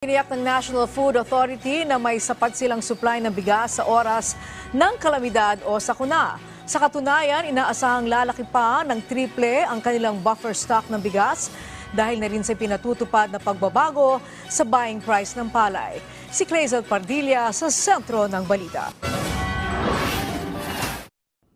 Tiniyak ng National Food Authority na may sapat silang supply ng bigas sa oras ng kalamidad o sakuna. Sa katunayan, inaasahang lalaki pa ng triple ang kanilang buffer stock ng bigas dahil na rin sa pinatutupad na pagbabago sa buying price ng palay. Si Clazel Pardilla sa sentro ng balita.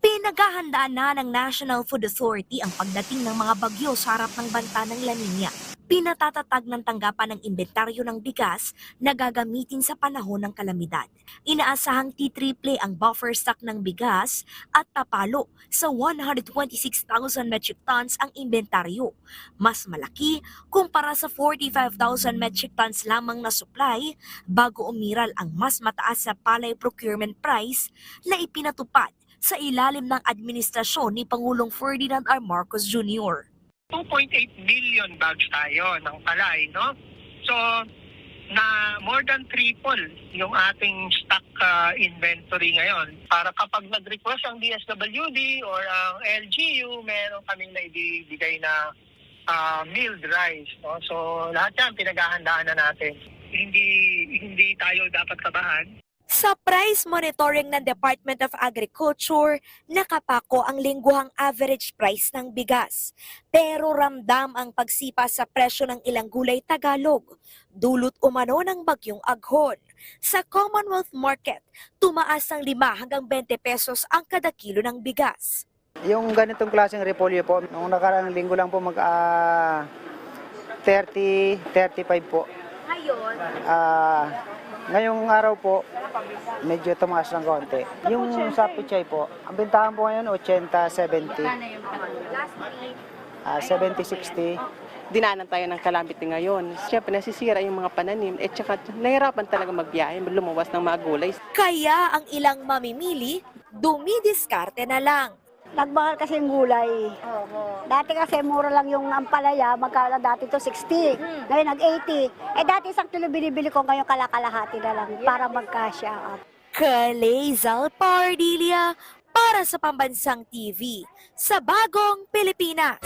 Pinaghahandaan na ng National Food Authority ang pagdating ng mga bagyo sa harap ng banta ng La Nina. Pinatatatag ng tanggapan ng inventaryo ng bigas na gagamitin sa panahon ng kalamidad. Inaasahang titriple ang buffer stock ng bigas at papalo sa 126,000 metric tons ang inventaryo. Mas malaki kumpara sa 45,000 metric tons lamang na supply bago umiral ang mas mataas sa palay procurement price na ipinatupad sa ilalim ng administrasyon ni Pangulong Ferdinand R. Marcos Jr. 2.8 million bags tayo ng palay, no? So, na more than triple yung ating stock inventory ngayon. Para kapag nag-request ang DSWD or ang LGU, meron kaming naibibigay na milled rice, no? So, lahat yan pinaghahandaan na natin. Hindi tayo dapat kabahan. Sa price monitoring ng Department of Agriculture, nakapako ang lingguhang average price ng bigas. Pero ramdam ang pagsipa sa presyo ng ilang gulay Tagalog, dulot umano ng bagyong Aghon. Sa Commonwealth Market, tumaas ng 5 hanggang 20 pesos ang kada kilo ng bigas. Yung ganitong klaseng repolyo po, noong nakaraang linggo lang po 30, 35 po. Ngayon? Ngayong araw po, medyo tumaas ng konti. Yung sa pichay po, ang bintahan po ngayon 80, 70. 70, 60. Dinanan tayo ng calamity ngayon. Siyempre, nasisira yung mga pananim at saka nahirapan talaga magbiyahe, lumuwas ng mga gulay. Kaya ang ilang mamimili, dumidiskarte na lang. Nagmahal kasi yung gulay. Dati kasi mura lang yung ampalaya, magkano dati to 60. Ngayon nag-80. Dati isang kilo binibili ko, ngayon kalakalahati na lang para magkasya. Clazel Pardilla para sa Pambansang TV sa Bagong Pilipinas.